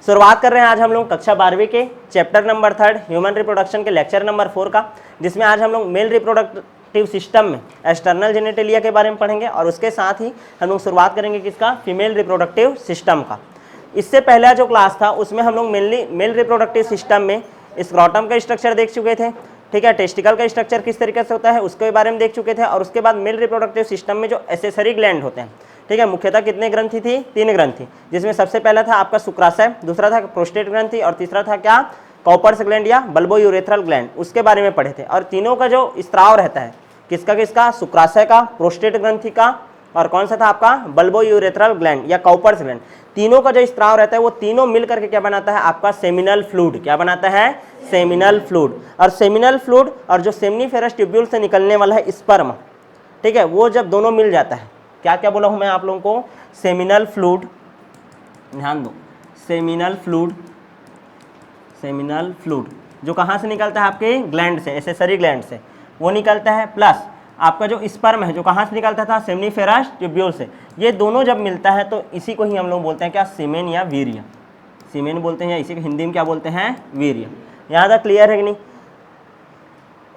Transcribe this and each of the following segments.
शुरुआत कर रहे हैं आज हम लोग कक्षा 12वीं के चैप्टर नंबर 3 ह्यूमन रिप्रोडक्शन के लेक्चर नंबर 4 का, जिसमें आज हम लोग मेल रिप्रोडक्टिव सिस्टम में एक्सटर्नल जेनिटेलिया के बारे में पढ़ेंगे और उसके साथ ही हम लोग शुरुआत करेंगे किसका, फीमेल रिप्रोडक्टिव सिस्टम का। इससे पहला जो क्लास था उसमें हम लोग मेनली मेल रिप्रोडक्टिव सिस्टम में स्क्रोटम का स्ट्रक्चर देख चुके थे, ठीक है। टेस्टिकल का स्ट्रक्चर किस तरीके से होता है उसके बारे में देख चुके थे। और उसके बाद मेल रिप्रोडक्टिव सिस्टम में जो एसेसरी ग्लैंड होते हैं, ठीक है, मुख्यतः कितने ग्रंथि थी, 3 ग्रंथि, जिसमें सबसे पहला था आपका शुक्राशय, दूसरा था प्रोस्टेट ग्रंथि और तीसरा था क्या, कॉपर्स ग्लैंड या बल्बो यूरेथ्रल ग्लैंड, उसके बारे में पढ़े थे। और तीनों का जो स्त्राव रहता है किसका किसका, शुक्राशय का, प्रोस्टेट ग्रंथि का और कौन सा था आपका, बल्बो यूरेथ्रल ग्लैंड या कॉपर्स ग्लैंड, तीनों का जो स्त्राव रहता है वो तीनों मिल करके क्या बनाता है आपका सेमिनल फ्लूइड। क्या बनाता है, सेमिनल फ्लूइड। और सेमिनल फ्लूइड और जो सेमनीफेरस ट्यूब्यूल से निकलने वाला है स्पर्म, ठीक है, वो जब दोनों मिल जाता है, क्या क्या बोला हूं मैं आप लोगों को, सेमिनल फ्लूइड, ध्यान दो, सेमिनल फ्लूइड, सेमिनल फ्लूइड जो कहाँ से निकलता है, आपके ग्लैंड से, एसेसरी ग्लैंड से वो निकलता है, प्लस आपका जो स्पर्म है जो कहाँ से निकलता था, सेमनीफेरस ट्यूब्यूल से। ये दोनों जब मिलता है तो इसी को ही हम लोग बोलते हैं क्या, सीमेन या वीर्य, सीमेन बोलते हैं या इसी को हिंदी में क्या बोलते हैं, वीर्य। यहाँ तक क्लियर है कि नहीं,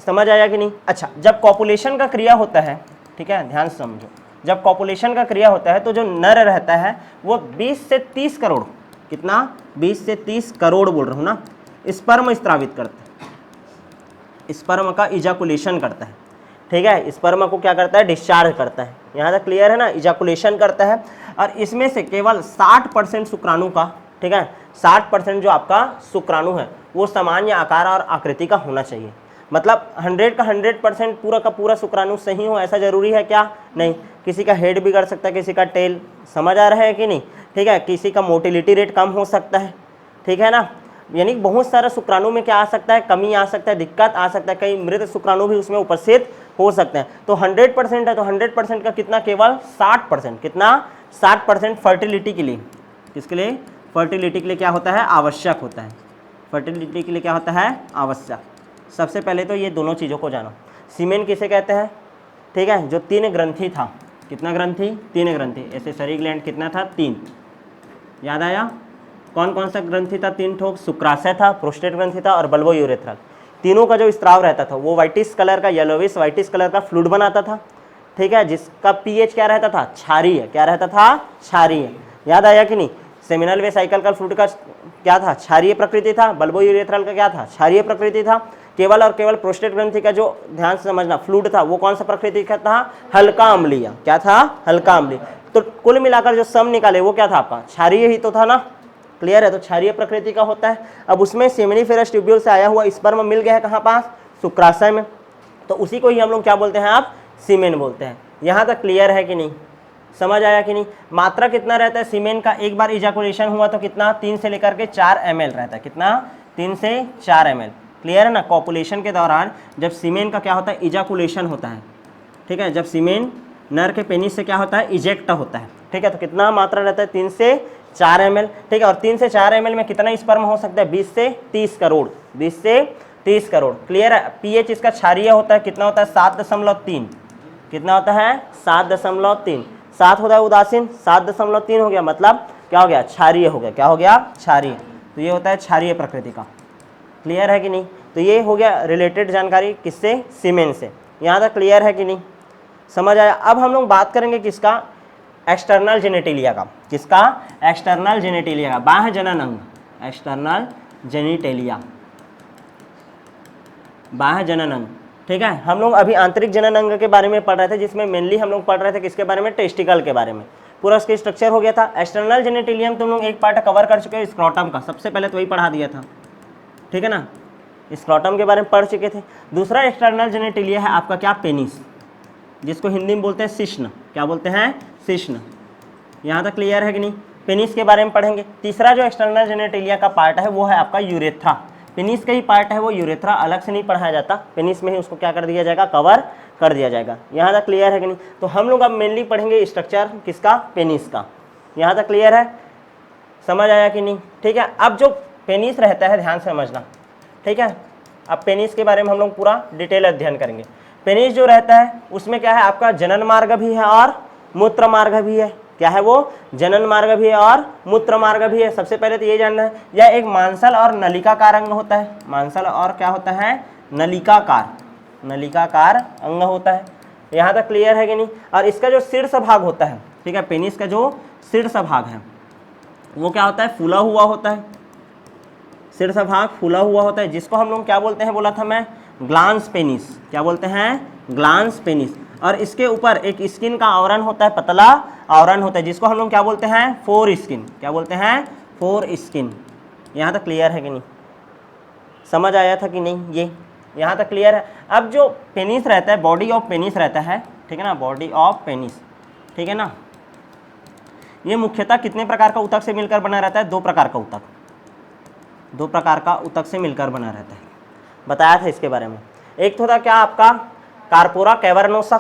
समझ आया कि नहीं। अच्छा, जब कॉपुलेशन का क्रिया होता है, ठीक है, ध्यान से समझो, जब कॉपुलेशन का क्रिया होता है तो जो नर रहता है वो 20 से 30 करोड़, कितना, 20 से 30 करोड़ बोल रहा हूँ ना, स्पर्म स्त्रावित करता है, स्पर्म का इजाकुलेशन करता है, ठीक है, स्पर्म को क्या करता है, डिस्चार्ज करता है। यहाँ तक क्लियर है ना, इजाकुलेशन करता है। और इसमें से केवल 60% शुक्राणु का, ठीक है, 60% जो आपका शुक्राणु है वो समान या आकार और आकृति का होना चाहिए। मतलब 100 का 100% पूरा का पूरा शुक्राणु सही हो ऐसा जरूरी है क्या, नहीं। किसी का हेड बिगड़ सकता है, किसी का टेल, समझ आ रहा है कि नहीं, ठीक है, किसी का मोटिलिटी रेट कम हो सकता है, ठीक है ना। यानी बहुत सारा शुक्राणु में क्या आ सकता है, कमी आ सकता है, दिक्कत आ सकता है, कई मृत शुक्राणु भी उसमें उपस्थित हो सकते हैं। तो 100% है तो 100% का कितना, केवल 60%, कितना, 60% फर्टिलिटी के लिए, किसके लिए, फर्टिलिटी के लिए क्या होता है, आवश्यक होता है, फर्टिलिटी के लिए क्या होता है, आवश्यक। सबसे पहले तो ये दोनों चीज़ों को जानो, सीमेन किसे कहते हैं, ठीक है, जो 3 ग्रंथि था, कितना ग्रंथि, 3 ग्रंथि, एसेसरी ग्लैंड कितना था, 3, याद आया, कौन कौन सा ग्रंथि था, 3 ठोक, शुक्राशय था, प्रोस्टेट ग्रंथि था और बल्बो यूरेथ्रल। तीनों का जो स्त्राव रहता था वो व्हाइटिश कलर का, येलोविश व्हाइटिश कलर का फ्लूइड बनाता था, ठीक है, जिसका पीएच क्या रहता था, क्षारीय, क्या रहता था, क्षारीय। याद आया कि नहीं, सेमिनल वेसाइकल फ्लूइड का क्या था, क्षारीय प्रकृति था, बल्बो यूरेथ्रल का क्या था, क्षारीय प्रकृति था। केवल और केवल प्रोस्टेट ग्रंथि का जो, ध्यान से समझना, फ्लूइड था वो कौन सा प्रकृति का था, हल्का अम्लीय, क्या था, हल्का अम्लीय। तो कुल मिलाकर जो सम निकाले वो क्या था आपका, क्षारीय ही तो था ना, क्लियर है, तो क्षारीय प्रकृति का होता है। अब उसमें सेमनीफेरस ट्यूब्यूल से आया हुआ स्पर्म मिल गया है कहाँ पास, शुक्राशय में, तो उसी को ही हम लोग क्या बोलते हैं, आप सीमेन बोलते हैं। यहाँ तक क्लियर है कि नहीं, समझ आया कि नहीं। मात्रा कितना रहता है सीमेन का, एक बार इजाकुलेशन हुआ तो कितना, 3 से लेकर के 4 ml रहता है, कितना, 3 से 4 ml, क्लियर है ना। कॉपुलेशन के दौरान जब सीमेन का क्या होता है, इजाकुलेशन होता है, ठीक है, जब सीमेन नर के पेनिस से क्या होता है, इजेक्ट होता है, ठीक है, तो कितना मात्रा रहता है, 3 से 4 ml, ठीक है। और 3 से 4 ml में कितना स्पर्म हो सकता है, 20 से 30 करोड़, 20 से 30 करोड़, क्लियर है। पीएच इसका क्षारीय होता है, कितना होता है, 7.3, कितना होता है, 7.3, 7 होता है उदासीन, 7.3 हो गया, मतलब क्या हो गया, क्षारीय हो गया, क्या हो गया, क्षारीय। तो ये होता है क्षारीय प्रकृति का, क्लियर है कि नहीं। तो ये हो गया रिलेटेड जानकारी किससे, सीमेन से। यहाँ तक क्लियर है कि नहीं, समझ आया। अब हम लोग बात करेंगे किसका, एक्सटर्नल जेनिटेलिया का, किसका, एक्सटर्नल जेनिटेलिया का, बाह्य जनन अंग, एक्सटर्नल जेनिटेलिया, बाह्य जनन अंग, ठीक है। हम लोग अभी आंतरिक जनन अंग के बारे में पढ़ रहे थे, जिसमें मेनली हम लोग पढ़ रहे थे किसके बारे में, टेस्टिकल के बारे में, पूरा उसका स्ट्रक्चर हो गया था। एक्सटर्नल जेनिटेलियम तुम लोग एक पार्ट कवर कर चुके हो, स्क्रोटम का, सबसे पहले तो वही पढ़ा दिया था, ठीक है ना, स्क्रोटम के बारे में पढ़ चुके थे। दूसरा एक्सटर्नल जेनिटेलिया है आपका क्या, पेनिस, जिसको हिंदी में बोलते हैं शिश्न, क्या बोलते हैं, शिश्न। यहाँ तक क्लियर है कि नहीं, पेनिस के बारे में पढ़ेंगे। तीसरा जो एक्सटर्नल जेनिटेलिया का पार्ट है वो है आपका यूरेथ्रा, पेनिस का ही पार्ट है वो, यूरेथ्रा अलग से नहीं पढ़ाया जाता, पेनिस में ही उसको क्या कर दिया जाएगा, कवर कर दिया जाएगा। यहाँ तक क्लियर है कि नहीं। तो हम लोग अब मेनली पढ़ेंगे स्ट्रक्चर किसका, पेनिस का। यहाँ तक क्लियर है, समझ आया कि नहीं, ठीक है। अब जो पेनिस रहता है, ध्यान से समझना, ठीक है। अब पेनिस के बारे में हम लोग पूरा डिटेल अध्ययन करेंगे। पेनिस जो रहता है उसमें क्या है, आपका जनन मार्ग भी है और मूत्र मार्ग भी है, क्या है वो, जनन मार्ग भी है और मूत्र मार्ग भी है। सबसे पहले तो ये जानना है, यह एक मांसल और नलिकाकार अंग होता है। मांसल और क्या होता है, नलिकाकार अंग होता है। यहाँ तक क्लियर है कि नहीं। और इसका जो शीर्ष भाग होता है, ठीक है, पेनिस का जो शीर्ष भाग है वो क्या होता है, फूला हुआ होता है। शीर्ष भाग फूला हुआ होता है, जिसको हम लोग क्या बोलते हैं, बोला था मैं, ग्लांस पेनिस। क्या बोलते हैं, ग्लांस पेनिस। और इसके ऊपर एक स्किन का आवरण होता है, पतला आवरण होता है, जिसको हम लोग क्या बोलते हैं, फोर स्किन। क्या बोलते हैं, फोर स्किन। यहाँ तक क्लियर है कि नहीं, समझ आया था कि नहीं, ये यहाँ तक क्लियर है। अब जो पेनिस रहता है, बॉडी ऑफ पेनिस रहता है, ठीक है ना, बॉडी ऑफ पेनिस, ठीक है ना, ये मुख्यतः कितने प्रकार का ऊतक से मिलकर बना रहता है, 2 प्रकार का ऊतक, 2 प्रकार का ऊतक से मिलकर बना रहता है। बताया था इसके बारे में। एक तो था क्या आपका, corpora cavernosa,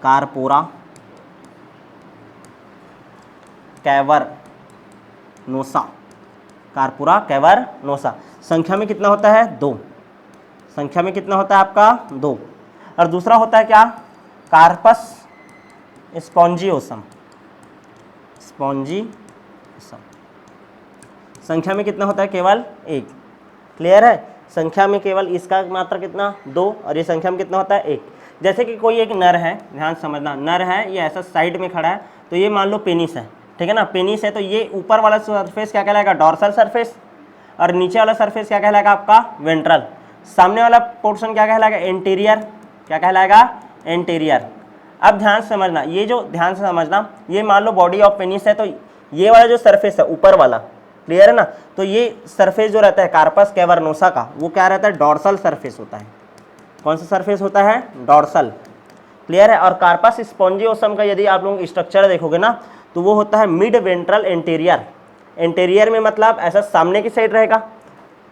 corpora cavernosa, corpora cavernosa. संख्या में कितना होता है, 2। संख्या में कितना होता है आपका, 2। और दूसरा होता है क्या, कार्पस स्पॉन्जियोसम, स्पॉन्जियोसम। संख्या में कितना होता है, केवल 1। क्लियर है, संख्या में केवल इसका मात्रा कितना, 2, और ये संख्या में कितना होता है, 1। जैसे कि कोई एक नर है, ध्यान समझना, नर है, ये ऐसा साइड में खड़ा है, तो ये मान लो पेनिस है, ठीक है ना, पेनिस है, तो ये ऊपर वाला सरफेस क्या कहलाएगा, डॉर्सल सरफेस, और नीचे वाला सरफेस क्या कहलाएगा आपका, वेंट्रल। सामने वाला पोर्शन क्या कहलाएगा, एंटीरियर। क्या कहलाएगा, एंटीरियर। अब ध्यान से समझना, ये जो ध्यान से समझना, ये मान लो बॉडी ऑफ पेनिस है, तो ये वाला जो सरफेस है ऊपर वाला, क्लियर है ना, तो ये सरफेस जो रहता है कार्पस कैवर्नोसा का, वो क्या रहता है, डॉर्सल सरफेस होता है। कौन सा सरफेस होता है, डॉर्सल। क्लियर है। और कार्पस स्पॉन्जियोसम का यदि आप लोग स्ट्रक्चर देखोगे ना, तो वो होता है मिड वेंट्रल एंटीरियर। एंटीरियर में मतलब ऐसा सामने की साइड रहेगा।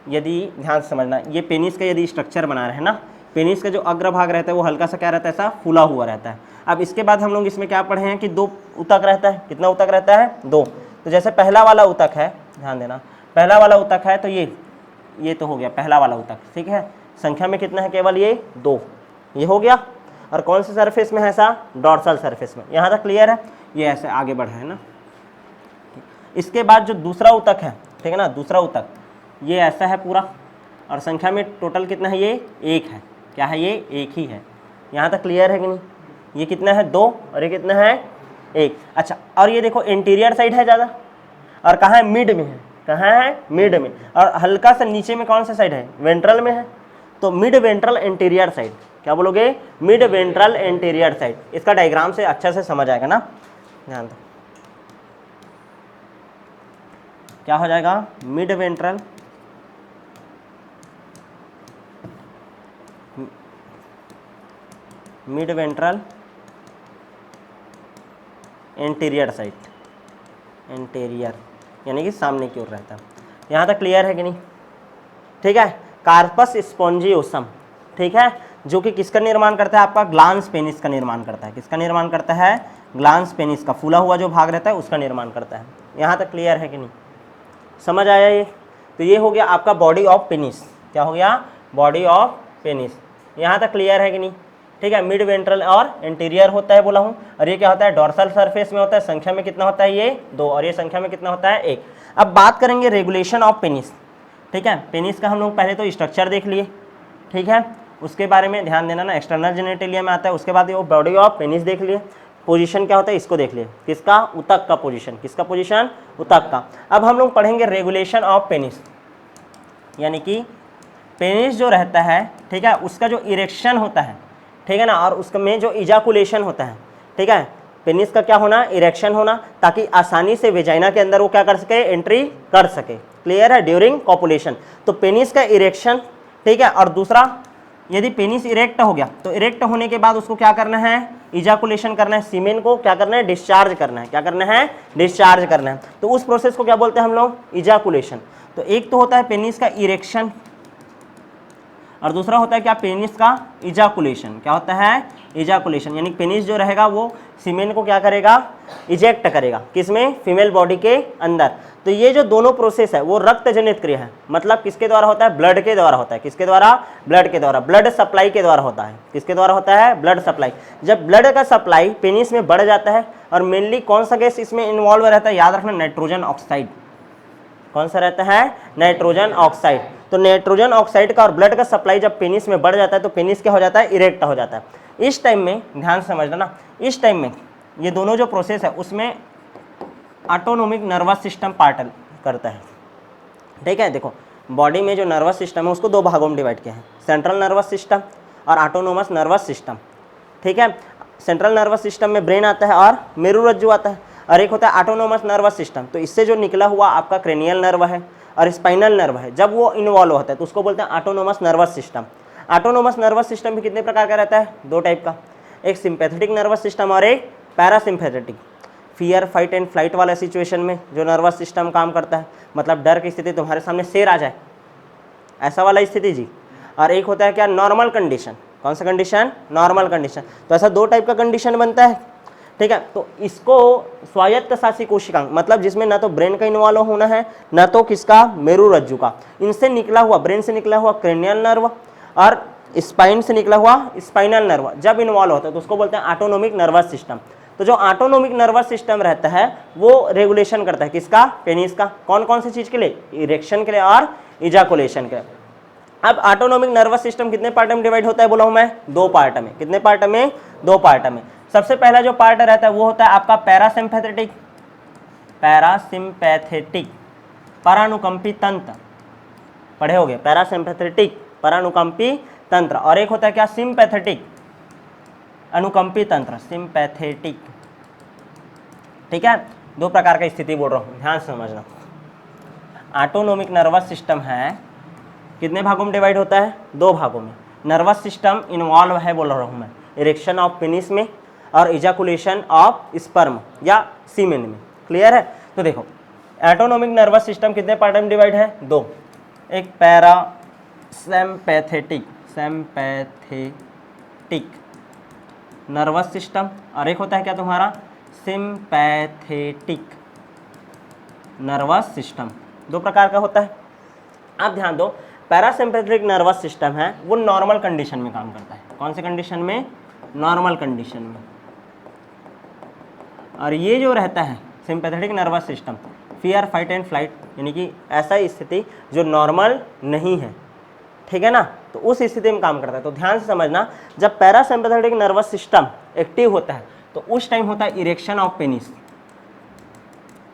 यदि ध्यान से समझना, ये पेनिस का यदि स्ट्रक्चर बना रहे हैं ना, पेनिस का जो अग्रभाग रहता है वो हल्का सा क्या रहता है, ऐसा फूला हुआ रहता है। अब इसके बाद हम लोग इसमें क्या पढ़े हैं कि 2 ऊतक रहता है। कितना ऊतक रहता है, 2। तो जैसे पहला वाला ऊतक है, ध्यान देना, पहला वाला ऊतक है, तो ये तो हो गया पहला वाला ऊतक, ठीक है। संख्या में कितना है, केवल ये 2, ये हो गया। और कौन से सरफेस में है ऐसा, डॉर्सल सरफेस में। यहाँ तक क्लियर है, ये ऐसे आगे बढ़ा है ना। इसके बाद जो दूसरा ऊतक है, ठीक है ना, दूसरा ऊतक ये ऐसा है पूरा, और संख्या में टोटल कितना है, ये 1 है। क्या है, ये 1 ही है। यहाँ तक क्लियर है कि नहीं। ये कितना है, 2, और ये कितना है, 1। अच्छा, और ये देखो एंटीरियर साइड है ज़्यादा, और कहाँ है, मिड में है। कहाँ है, मिड में। और हल्का सा नीचे में कौन सा साइड है, वेंट्रल में है। तो मिड वेंट्रल एंटीरियर साइड, क्या बोलोगे, मिड वेंट्रल एंटीरियर साइड। इसका डायग्राम से अच्छा से समझ आएगा ना, ध्यान दो। क्या हो जाएगा, mid ventral anterior side, anterior यानी कि सामने की ओर रहता है। यहाँ तक क्लियर है कि नहीं, ठीक है। कार्पस स्पॉन्जियोसम, ठीक है, जो कि किसका निर्माण करता है, आपका ग्लांस पेनिस का निर्माण करता है। किसका निर्माण करता है, ग्लांस पेनिस का, फूला हुआ जो भाग रहता है उसका निर्माण करता है। यहाँ तक क्लियर है कि नहीं, समझ आया ये। तो ये हो गया आपका बॉडी ऑफ पेनिस। क्या हो गया, बॉडी ऑफ पेनिस। यहाँ तक क्लियर है कि नहीं, ठीक है। मिड वेंट्रल और एंटीरियर होता है बोला हूँ, और ये क्या होता है, डॉर्सल सरफेस में होता है। संख्या में कितना होता है, ये 2, और ये संख्या में कितना होता है, 1। अब बात करेंगे रेगुलेशन ऑफ पेनिस, ठीक है। पेनिस का हम लोग पहले तो स्ट्रक्चर देख लिए, ठीक है, उसके बारे में ध्यान देना ना, एक्सटर्नल जेनिटेलिया में आता है। उसके बाद ये बॉडी ऑफ पेनिस देख लिए, पोजीशन क्या होता है इसको देख लिए, किसका, ऊतक का पोजीशन। किसका पोजीशन, ऊतक का। अब हम लोग पढ़ेंगे रेगुलेशन ऑफ पेनिस, यानी कि पेनिस जो रहता है, ठीक है, उसका जो इरेक्शन होता है, ठीक है ना, और उसमें जो इजाकुलेशन होता है, ठीक है, पेनिस का क्या होना, इरेक्शन होना, ताकि आसानी से वेजाइना के अंदर वो क्या कर सके, एंट्री कर सके। क्लियर है, ड्यूरिंग कॉपुलेशन। तो पेनिस का इरेक्शन, ठीक है। और दूसरा, यदि पेनिस इरेक्ट हो गया तो इरेक्ट होने के बाद उसको क्या करना है, इजाकुलेशन करना है, सीमेन को क्या करना है, डिस्चार्ज करना है। क्या करना है, डिस्चार्ज करना है। तो उस प्रोसेस को क्या बोलते हैं हम लोग, इजाकुलेशन। तो एक तो होता है पेनिस का इरेक्शन, और दूसरा होता है क्या, पेनिस का इजाकुलेशन। क्या होता है, इजाकुलेशन, यानी पेनिस जो रहेगा वो सीमेन को क्या करेगा, इजेक्ट करेगा, किसमें, फीमेल बॉडी के अंदर। तो ये जो दोनों प्रोसेस है वो रक्त जनित क्रिया है, मतलब किसके द्वारा होता है, ब्लड के द्वारा होता है। किसके द्वारा, ब्लड के द्वारा, ब्लड सप्लाई के द्वारा होता है। किसके द्वारा होता है, ब्लड सप्लाई। जब ब्लड का सप्लाई पेनिस में बढ़ जाता है, और मेनली कौन सा गैस इसमें इन्वॉल्व रहता है, याद रखना नाइट्रोजन ऑक्साइड। कौन सा रहता है, नाइट्रोजन ऑक्साइड। तो नाइट्रोजन ऑक्साइड का और ब्लड का सप्लाई जब पेनिस में बढ़ जाता है तो पेनिस क्या हो जाता है, इरेक्ट हो जाता है। इस टाइम में ध्यान से समझना ना, इस टाइम में ये दोनों जो प्रोसेस है उसमें ऑटोनोमिक नर्वस सिस्टम पार्ट करता है। ठीक है, देखो बॉडी में जो नर्वस सिस्टम है उसको दो भागों में डिवाइड किया है, सेंट्रल नर्वस सिस्टम और ऑटोनोमस नर्वस सिस्टम। ठीक है, सेंट्रल नर्वस सिस्टम में ब्रेन आता है और मेरुरज्जु आता है, और एक होता है ऑटोनोमस नर्वस सिस्टम। तो इससे जो निकला हुआ आपका क्रेनियल नर्व है और स्पाइनल नर्व है, जब वो इन्वॉल्व होता है तो उसको बोलते हैं autonomous nervous system. Autonomous nervous system भी कितने प्रकार का रहता है, दो टाइप का, एक सिंपैथेटिक नर्वस सिस्टम और एक parasympathetic. Fear, fight and flight वाला सिचुएशन में जो नर्वस सिस्टम काम करता है, मतलब डर की स्थिति, तुम्हारे सामने शेर आ जाए, ऐसा वाला स्थिति जी। और एक होता है क्या, नॉर्मल कंडीशन। कौन सा कंडीशन, नॉर्मल कंडीशन। तो ऐसा दो टाइप का कंडीशन बनता है। ठीक है, तो इसको स्वायत्त शासी कोशिकांग, मतलब जिसमें ना तो ब्रेन का इन्वॉल्व होना है ना तो किसका, मेरुरज्जु का, इनसे निकला हुआ, ब्रेन से निकला हुआ क्रेनियल नर्व और स्पाइन से निकला हुआ स्पाइनल नर्व जब इन्वॉल्व होता है तो उसको बोलते हैं ऑटोनोमिक नर्वस सिस्टम। तो जो ऑटोनोमिक नर्वस सिस्टम रहता है वो रेगुलेशन करता है किसका, पेनिस का। कौन कौन सी चीज के लिए, इरेक्शन के लिए और इजाकुलेशन के लिए। अब ऑटोनोमिक नर्वस सिस्टम कितने पार्ट में डिवाइड होता है, बोला हूं मैं, दो पार्ट में। कितने पार्ट में, दो पार्ट में। सबसे पहला जो पार्ट रहता है वो होता है आपका पैरासिम्पैथेटिक, पैरासिम्पैथेटिक परानुकंपी तंत्र, पढ़े होगे, पैरासिम्पैथेटिक परानुकंपी तंत्र। और एक होता है क्या, सिंपैथेटिक अनुकंपी तंत्र, सिंपैथेटिक। ठीक है, दो प्रकार का स्थिति बोल रहा हूं, ध्यान से समझना। ऑटोनोमिक नर्वस सिस्टम है, कितने भागों में डिवाइड होता है, दो भागों में। नर्वस सिस्टम इन्वॉल्व है बोल रहा हूं मैं, इरेक्शन ऑफ पेनिस में और इजाकुलेशन ऑफ स्पर्म या सीमेन में। क्लियर है। तो देखो ऑटोनोमिक नर्वस सिस्टम कितने पार्ट में डिवाइड है, दो। एक पैरासिम्पैथेटिक, सिम्पैथेटिक नर्वस सिस्टम, और एक होता है क्या तुम्हारा, सिंपैथेटिक नर्वस सिस्टम। दो प्रकार का होता है। आप ध्यान दो, पैरासिम्पैथेटिक नर्वस सिस्टम है वो नॉर्मल कंडीशन में काम करता है। कौन से कंडीशन में, नॉर्मल कंडीशन में। और ये जो रहता है sympathetic nervous system, fear, fight and flight, यानी कि ऐसा स्थिति जो नॉर्मल नहीं है, ठीक है ना, तो उस स्थिति में काम करता है। तो ध्यान से समझना, जब पैरासिम्पैथेटिक नर्वस सिस्टम एक्टिव होता है तो उस टाइम होता है इरेक्शन ऑफ पेनिस।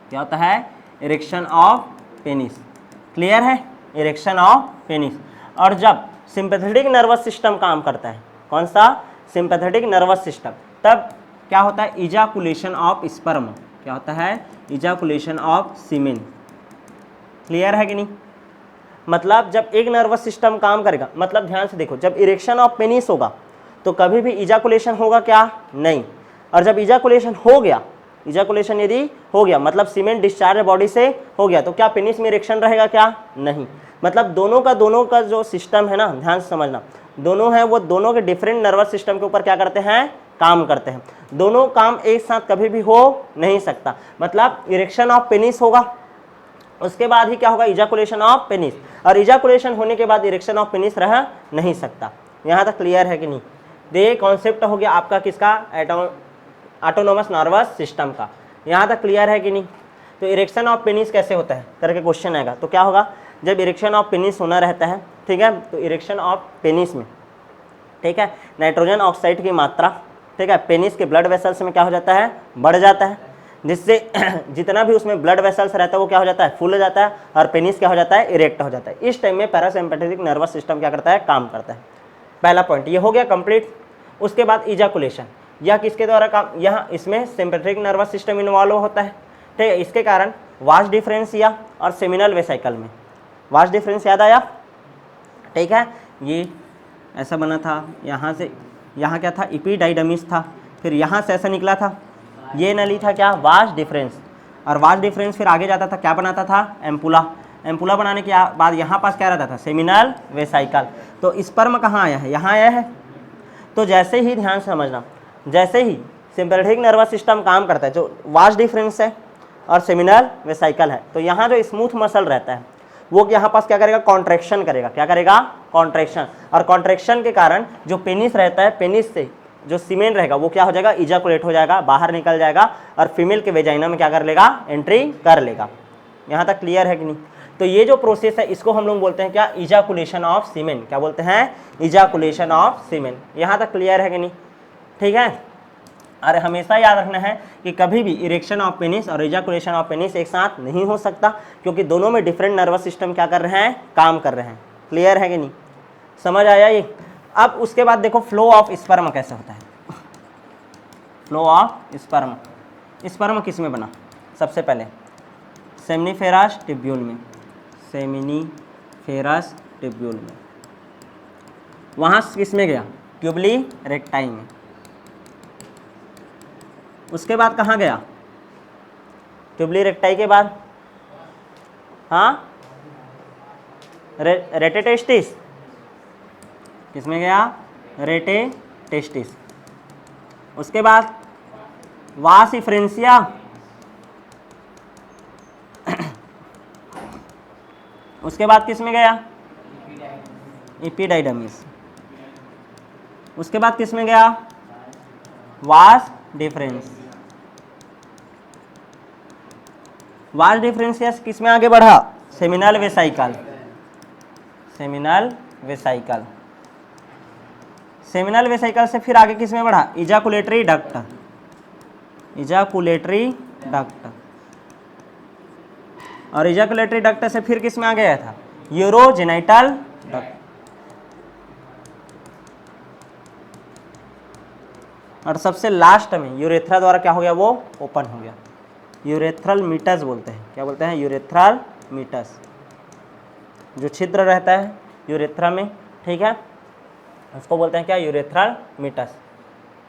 क्या होता है, इरेक्शन ऑफ पेनिस। क्लियर है, इरेक्शन ऑफ पेनिस। और जब सिंपैथेटिक नर्वस सिस्टम काम करता है, कौन सा, सिंपैथेटिक नर्वस सिस्टम, तब क्या होता है, इजाकुलेशन ऑफ स्पर्म। क्या होता है, इजाकुलेशन ऑफ सीमेन। क्लियर है कि नहीं। मतलब जब एक नर्वस सिस्टम काम करेगा, मतलब ध्यान से देखो, जब इरेक्शन ऑफ पेनिस होगा तो कभी भी इजाकुलेशन होगा क्या, नहीं। और जब इजाकुलेशन हो गया, इजाकुलेशन यदि हो गया मतलब सीमेन डिस्चार्ज बॉडी से हो गया, तो क्या पेनिस में इरेक्शन रहेगा क्या, नहीं। मतलब दोनों का जो सिस्टम है ना, ध्यान से समझना, दोनों है वो दोनों के डिफरेंट नर्वस सिस्टम के ऊपर क्या करते हैं, काम करते हैं। दोनों काम एक साथ कभी भी हो नहीं सकता। मतलब इरेक्शन ऑफ पेनिस होगा, उसके बाद ही क्या होगा, इजाकुलेशन ऑफ पेनिस, और इजाकुलेशन होने के बाद इरेक्शन ऑफ पेनिस रह नहीं सकता। यहाँ तक क्लियर है कि नहीं। ये कॉन्सेप्ट हो गया आपका किसका, ऑटोनोमस नर्वस सिस्टम का। यहाँ तक क्लियर है कि नहीं। तो इरेक्शन ऑफ पेनिस कैसे होता है करके क्वेश्चन आएगा, तो क्या होगा, जब इरेक्शन ऑफ पेनिस होना रहता है, ठीक है, तो इरेक्शन ऑफ पेनिस में, ठीक है, नाइट्रोजन ऑक्साइड की मात्रा, ठीक है, पेनिस के ब्लड वेसल्स में क्या हो जाता है, बढ़ जाता है, जिससे जितना भी उसमें ब्लड वेसल्स रहता है वो क्या हो जाता है, फुल हो जाता है, और पेनिस क्या हो जाता है, इरेक्ट हो जाता है। इस टाइम में पैरासिम्पैथेटिक नर्वस सिस्टम क्या करता है, काम करता है। पहला पॉइंट ये हो गया कंप्लीट। उसके बाद इजाकुलेशन, यह किसके द्वारा काम, यहाँ इसमें सिंपैथेटिक नर्वस सिस्टम इन्वॉल्व होता है, ठीक है। इसके कारण वास डिफरेंसिया और सेमिनल वेसिकल में, वास डिफरेंस याद आया, ठीक है, ये ऐसा बना था, यहाँ से यहाँ क्या था, एपिडाइडमिस था, फिर यहाँ से ऐसा निकला था, ये नली था क्या, वास डिफरेंस, और वास डिफरेंस फिर आगे जाता था, क्या बनाता था, एम्पुला। एम्पुला बनाने के बाद यहाँ पास क्या रहता था, सेमिनल वेसिकल। तो स्पर्म कहाँ आया है, यहाँ आया है। तो जैसे ही, ध्यान से समझना, जैसे ही सिंपैथेटिक नर्वस सिस्टम काम करता है, जो वास डिफरेंस है और सेमिनल वेसाइकल है। तो यहाँ जो स्मूथ मसल रहता है वो यहाँ पास क्या करेगा, कॉन्ट्रैक्शन करेगा। क्या करेगा, कॉन्ट्रैक्शन। और कॉन्ट्रैक्शन के कारण जो पेनिस रहता है, पेनिस से जो सीमेन रहेगा वो क्या हो जाएगा, इजाकुलेट हो जाएगा, बाहर निकल जाएगा और फीमेल के वेजाइना में क्या कर लेगा, एंट्री कर लेगा। यहाँ तक क्लियर है कि नहीं। तो ये जो प्रोसेस है इसको हम लोग बोलते हैं क्या, इजाकुलेशन ऑफ सीमेन। क्या बोलते हैं, इजाकुलेशन ऑफ सीमेन। यहाँ तक क्लियर है कि नहीं, ठीक है। और हमेशा याद रखना है कि कभी भी इरेक्शन ऑफ पेनिस और इजाकुलेशन ऑफ पेनिस एक साथ नहीं हो सकता, क्योंकि दोनों में डिफरेंट नर्वस सिस्टम क्या कर रहे हैं, काम कर रहे हैं। क्लियर है कि नहीं, समझ आया ये। अब उसके बाद देखो फ्लो ऑफ स्पर्म कैसे होता है। फ्लो ऑफ स्पर्म, स्पर्म किस में बना, सबसे पहले सेमिनिफेरस टिब्यूल में, सेमिनिफेरस टिब्यूल में। वहाँ किस में गया, ट्यूबली रेक्टाई में। उसके बाद कहाँ गया, ट्यूबली रेक्टाई के बाद हाँ रेटेटेस्टिस, किस में गया, रेटेटेस्टिस। उसके बाद वास इफ्रेंसिया, उसके बाद किस में गया, एपिडाइडमिस। उसके बाद किस में गया, वास डिफरेंस। वास डिफरेंशियस किस में आगे बढ़ा, seminal vesicle, seminal vesicle. Seminal vesicle से फिर आगे किस में बढ़ा, इजाकुलेटरी डक्ट, इजाकुलेटरी डक्ट। और इजाकुलेटरी डक्ट से फिर किस में आ गया था, यूरोजेनिटल डक्ट। और सबसे लास्ट में यूरेथ्रा द्वारा क्या हो गया, वो ओपन हो गया। यूरेथ्रल मीटस बोलते हैं। क्या बोलते हैं, यूरेथ्रल मीटस। जो छिद्र रहता है यूरेथ्रा में, ठीक है, उसको बोलते हैं क्या, यूरेथ्रल मीटस।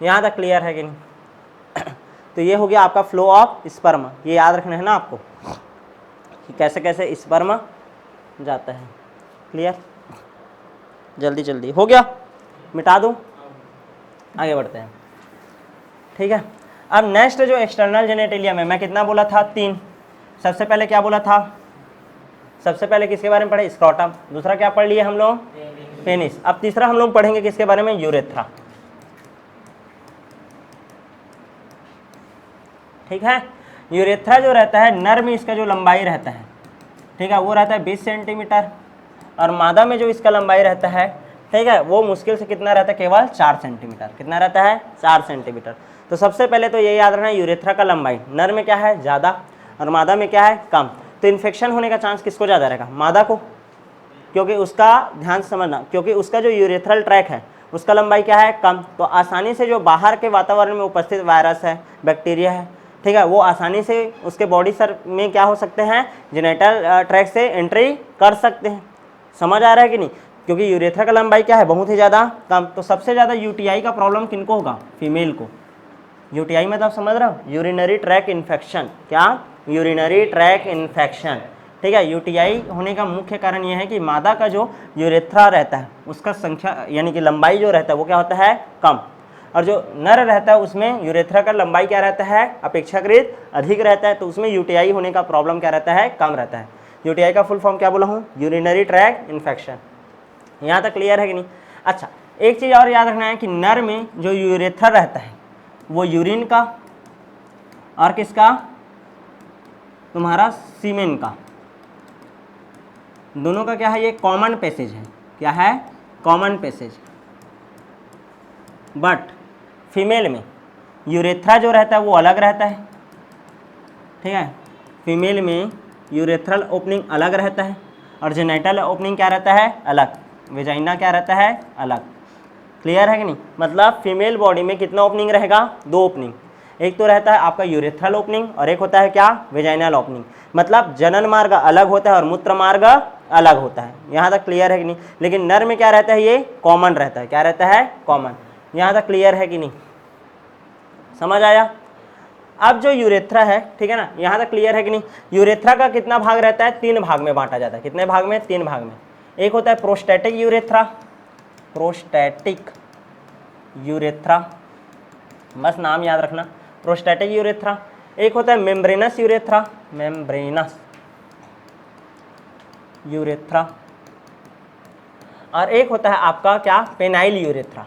यहाँ तक क्लियर है कि नहीं। तो ये हो गया आपका फ्लो ऑफ स्पर्म। ये याद रखना है ना आपको कि कैसे कैसे स्पर्म जाता है। क्लियर, जल्दी जल्दी हो गया, मिटा दूँ, आगे बढ़ते हैं, ठीक है। अब नेक्स्ट जो एक्सटर्नल जेनेटेलिया में मैं कितना बोला था, 3। सबसे पहले क्या बोला था, सबसे पहले किसके बारे में पढ़े, स्क्रॉटम। दूसरा क्या पढ़ लिए हम लोग, पेनिस। अब तीसरा हम लोग पढ़ेंगे किसके बारे में, यूरेथ्रा। ठीक है। यूरेथ्रा जो रहता है नर में, इसका जो लंबाई रहता है, ठीक है, वो रहता है 20 सेंटीमीटर। और मादा में जो इसका लंबाई रहता है, ठीक है, वो मुश्किल से कितना रहता है, केवल 4 सेंटीमीटर। कितना रहता है, 4 सेंटीमीटर। तो सबसे पहले तो ये याद रखना है, यूरेथ्रा का लंबाई नर में क्या है, ज़्यादा, और मादा में क्या है, कम। तो इन्फेक्शन होने का चांस किसको ज़्यादा रहेगा, मादा को, क्योंकि उसका ध्यान से समझना, क्योंकि उसका जो यूरेथ्रल ट्रैक है उसका लंबाई क्या है, कम। तो आसानी से जो बाहर के वातावरण में उपस्थित वायरस है, बैक्टीरिया है, ठीक है, वो आसानी से उसके बॉडी सर में क्या हो सकते हैं, जेनेटल ट्रैक से एंट्री कर सकते हैं। समझ आ रहा है कि नहीं, क्योंकि यूरेथ्रा का लंबाई क्या है, बहुत ही ज़्यादा कम। तो सबसे ज़्यादा यूटीआई का प्रॉब्लम किनको होगा, फीमेल को। यूटीआई मतलब समझ रहा हो, यूरिनरी ट्रैक इन्फेक्शन। क्या, यूरिनरी ट्रैक इन्फेक्शन, ठीक है। यूटीआई होने का मुख्य कारण यह है कि मादा का जो यूरेथ्रा रहता है उसका संख्या यानी कि लंबाई जो रहता है वो क्या होता है, कम। और जो नर रहता है उसमें यूरेथ्रा का लंबाई क्या रहता है, अपेक्षाकृत अधिक रहता है। तो उसमें यूटीआई होने का प्रॉब्लम क्या रहता है, कम रहता है। यूटीआई का फुल फॉर्म क्या बोला हूँ, यूरिनरी ट्रैक इन्फेक्शन। यहाँ तक क्लियर है कि नहीं। अच्छा, एक चीज़ और याद रखना है कि नर में जो यूरेथ्रा रहता है वो यूरिन का और किसका, तुम्हारा सीमेन का, दोनों का क्या है, ये कॉमन पैसेज है। क्या है, कॉमन पैसेज। बट फीमेल में यूरेथ्रा जो रहता है वो अलग रहता है, ठीक है। फीमेल में यूरेथ्रल ओपनिंग अलग रहता है और जेनिटल ओपनिंग क्या रहता है, अलग। वेजाइना क्या रहता है, अलग। क्लियर है कि नहीं। मतलब फीमेल बॉडी में कितना ओपनिंग रहेगा, 2 ओपनिंग। एक तो रहता है आपका यूरेथ्रल ओपनिंग और एक होता है क्या, वेजाइनल ओपनिंग। मतलब जनन मार्ग अलग होता है और मूत्र मार्ग अलग होता है। यहाँ तक क्लियर है कि नहीं। लेकिन नर में क्या रहता है, ये कॉमन रहता है। क्या रहता है, कॉमन। यहाँ तक क्लियर है कि नहीं, समझ आया। अब जो यूरेथ्रा है, ठीक है ना, यहाँ तक क्लियर है कि नहीं। यूरेथ्रा का कितना भाग रहता है, 3 भाग में बांटा जाता है। कितने भाग में, 3 भाग में। एक होता है प्रोस्टैटिक यूरेथ्रा, प्रोस्टैटिक यूरेथ्रा, बस नाम याद रखना, प्रोस्टैटिक यूरेथ्रा। एक होता है मेम्ब्रेनस यूरेथ्रा, मेम्ब्रेनस यूरेथ्रा, और एक होता है आपका क्या, पेनाइल यूरेथ्रा।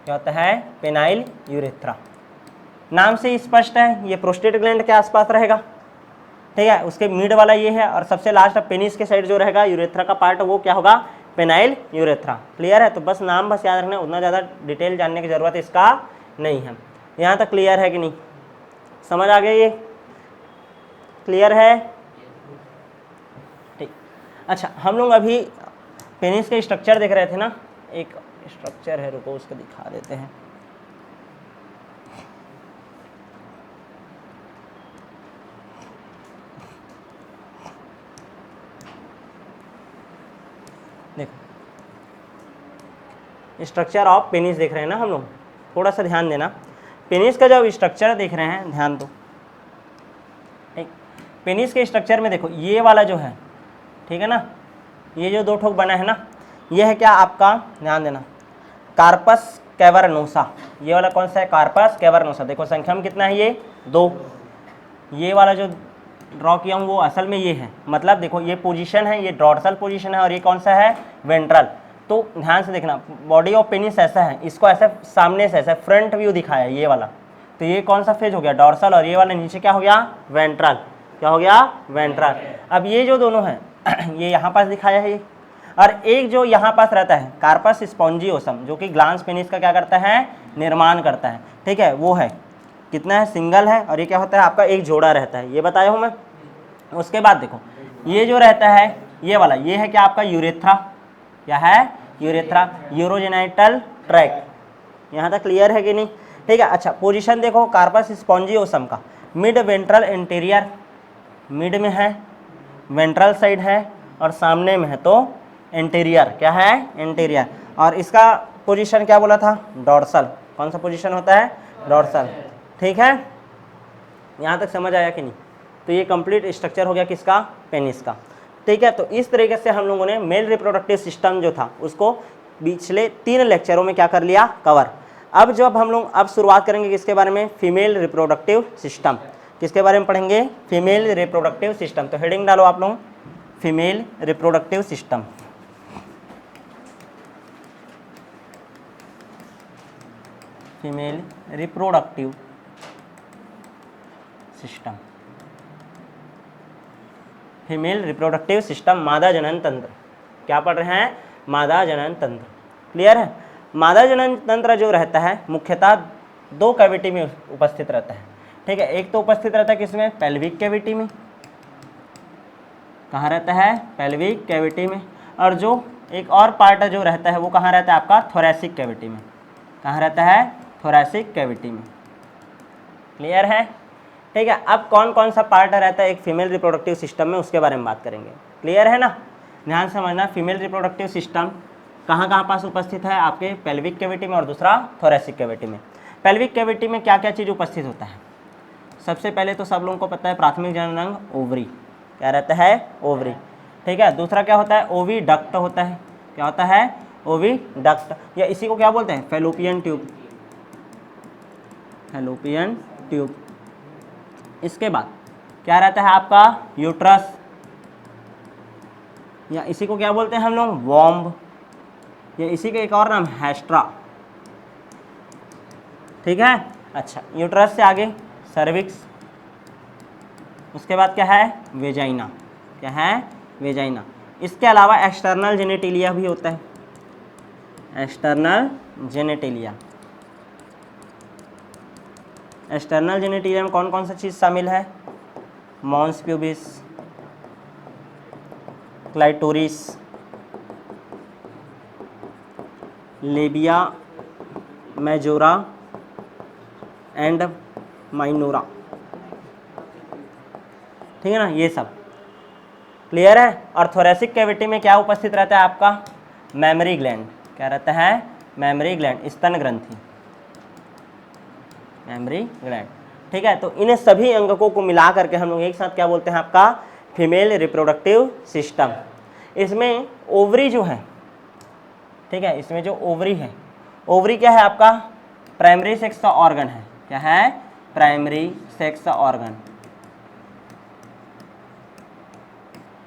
क्या होता है, पेनाइल यूरेथ्रा। नाम से ही स्पष्ट है, ये प्रोस्टेट ग्लैंड के आसपास रहेगा, ठीक है। उसके मिड वाला ये है, और सबसे लास्ट पेनिस के साइड जो रहेगा यूरेथ्रा का पार्ट, वो क्या होगा, पेनाइल यूरेथ्रा। क्लियर है। तो बस नाम बस याद रखना, उतना ज़्यादा डिटेल जानने की ज़रूरत इसका नहीं है। यहाँ तक क्लियर है कि नहीं, समझ आ गया, ये क्लियर है, ठीक। अच्छा, हम लोग अभी पेनिस के स्ट्रक्चर देख रहे थे ना, एक स्ट्रक्चर है, रुको उसको दिखा देते हैं। देखो स्ट्रक्चर ऑफ पेनिस देख रहे हैं ना हम लोग, थोड़ा सा ध्यान देना। पेनिस का जब स्ट्रक्चर देख रहे हैं, ध्यान दो, ठीक। पेनिस के स्ट्रक्चर में देखो ये वाला जो है, ठीक है ना, ये जो दो ठोक बना है ना, ये है क्या आपका, ध्यान देना, कार्पस कैवर्नोसा। ये वाला कौन सा है, कार्पस कैवर्नोसा। देखो संख्या में कितना है, ये 2। ये वाला जो ड्रॉ किया हूँ वो असल में ये है, मतलब देखो ये पोजीशन है, ये डॉर्सल पोजीशन है, और ये कौन सा है, वेंट्रल। तो ध्यान से देखना, बॉडी ऑफ पेनिस ऐसा है, इसको ऐसे सामने से ऐसा फ्रंट व्यू दिखाया है ये वाला, तो ये कौन सा फेज हो गया, डॉर्सल, और ये वाला नीचे क्या हो गया, वेंट्रल। क्या हो गया, वेंट्रल। अब ये जो दोनों हैं ये यहाँ पास दिखाया है ये, और एक जो यहाँ पास रहता है कार्पस स्पॉन्जियोसम, जो कि ग्लांस पेनिस का क्या करता है, निर्माण करता है, ठीक है। वो है कितना है, सिंगल है, और ये क्या होता है आपका, एक जोड़ा रहता है, ये बताया हूँ मैं। उसके बाद देखो ये जो रहता है ये वाला, ये है क्या आपका, यूरेथ्रा। क्या है, यूरेथ्रा, यूरोजेनाइटल ट्रैक्ट। यहाँ तक क्लियर है कि नहीं, ठीक है। अच्छा, पोजीशन देखो कार्पस स्पॉन्जियोसम का, मिड वेंट्रल इंटीरियर, मिड में है, वेंट्रल साइड है, और सामने में है तो इंटीरियर। क्या है, इंटीरियर। और इसका पोजीशन क्या बोला था, डॉर्सल। कौन सा पोजीशन होता है, डॉर्सल, ठीक है। यहाँ तक समझ आया कि नहीं। तो ये कंप्लीट स्ट्रक्चर हो गया किसका, पेनिस का, ठीक है। तो इस तरीके से हम लोगों ने मेल रिप्रोडक्टिव सिस्टम जो था उसको पिछले 3 लेक्चरों में क्या कर लिया, कवर। अब जब हम लोग अब शुरुआत करेंगे किसके बारे में, फीमेल रिप्रोडक्टिव सिस्टम। किसके बारे में पढ़ेंगे, फीमेल रिप्रोडक्टिव सिस्टम। तो हेडिंग डालो आप लोग, female reproductive system. Female reproductive system, female reproductive system, मादा जनन तंत्र। क्या पढ़ रहे हैं, मादा जनन तंत्र। क्लियर है। मादा जनन तंत्र जो रहता है मुख्यतः 2 कैविटी में उपस्थित रहता है, ठीक है। एक तो उपस्थित रहता है किसमें, पेल्विक कैविटी में। कहाँ रहता है, पेल्विक कैविटी में। और जो एक और पार्ट जो रहता है वो कहाँ रहता है आपका, थोरैसिक कैविटी में। कहाँ रहता है, थोरैसिक कैविटी में। क्लियर है, ठीक है। अब कौन कौन सा पार्ट रहता है एक फीमेल रिप्रोडक्टिव सिस्टम में, उसके बारे में बात करेंगे। क्लियर है ना, ध्यान से समझना। फीमेल रिप्रोडक्टिव सिस्टम कहाँ कहाँ पास उपस्थित है, आपके पेल्विक कैविटी में और दूसरा थोरैसिक कैविटी में। पेल्विक कैविटी में क्या क्या चीज़ उपस्थित होता है, सबसे पहले तो सब लोगों को पता है प्राथमिक जनन अंग ओवरी। क्या रहता है, ओवरी, ठीक है। दूसरा क्या होता है, ओवी डक्ट होता है। क्या होता है, ओवी डक्ट, या इसी को क्या बोलते हैं, फैलोपियन ट्यूब। Fallopian tube. इसके बाद क्या रहता है आपका, यूट्रस, या इसी को क्या बोलते हैं हम लोग, वॉम्ब, या इसी का एक और नाम हैस्ट्रा, ठीक है। अच्छा, यूट्रस से आगे सर्विक्स, उसके बाद क्या है, वेजाइना। क्या है, वेजाइना। इसके अलावा एक्सटर्नल जेनेटिलिया भी होता है, एक्सटर्नल जेनेटिलिया। एक्सटर्नल जेनेटिलिया में कौन कौन सा चीज़ शामिल है, mons pubis, clitoris, labia majora and minora, ठीक है ना, ये सब। क्लियर है। और थोरैसिक कैविटी में क्या उपस्थित रहता है आपका, मेमरी ग्लैंड। क्या रहता है, मेमरी ग्लैंड, स्तन ग्रंथि, मेमरी ग्लैंड, ठीक है। तो इन सभी अंगकों को मिला करके हम लोग एक साथ क्या बोलते हैं आपका, फीमेल रिप्रोडक्टिव सिस्टम। इसमें ओवरी जो है, ठीक है, इसमें जो ओवरी है, ओवरी क्या है आपका, प्राइमरी सेक्स का ऑर्गन है। क्या है, प्राइमरी सेक्स ऑर्गन।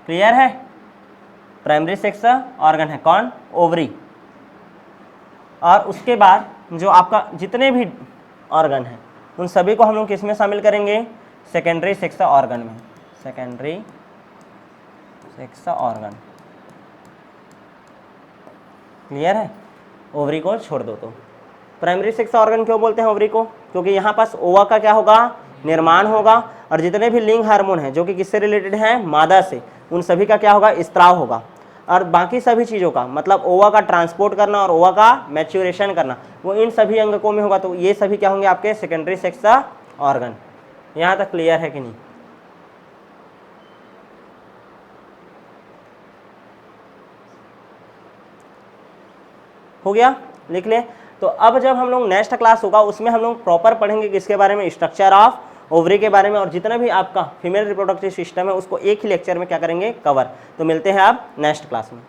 क्लियर है? प्राइमरी सेक्स ऑर्गन है कौन? ओवरी। और उसके बाद जो आपका जितने भी ऑर्गन हैं उन सभी को हम लोग किस में शामिल करेंगे? सेकेंडरी सेक्स ऑर्गन में। Secondary sex organ. क्लियर है? ओवरी को छोड़ दो तो। प्राइमरी सेक्स ऑर्गन क्यों बोलते हैं ओवरी को? क्योंकि यहाँ पास ओवा का क्या होगा? निर्माण होगा, और जितने भी लिंग हार्मोन हैं जो कि किससे रिलेटेड हैं? मादा से, उन सभी का क्या होगा? स्त्राव होगा। और बाकी सभी चीज़ों का मतलब ओवा का ट्रांसपोर्ट करना और ओवा का मैच्योरेशन करना वो इन सभी अंगकों में होगा। तो ये सभी क्या होंगे? आपके सेकेंडरी सेक्स ऑर्गन। यहाँ तक क्लियर है कि नहीं? हो गया? लिख ले। तो अब जब हम लोग नेक्स्ट क्लास होगा उसमें हम लोग प्रॉपर पढ़ेंगे किसके बारे में? स्ट्रक्चर ऑफ ओवरी के बारे में, और जितना भी आपका फीमेल रिप्रोडक्टिव सिस्टम है उसको एक ही लेक्चर में क्या करेंगे? कवर। तो मिलते हैं आप नेक्स्ट क्लास में।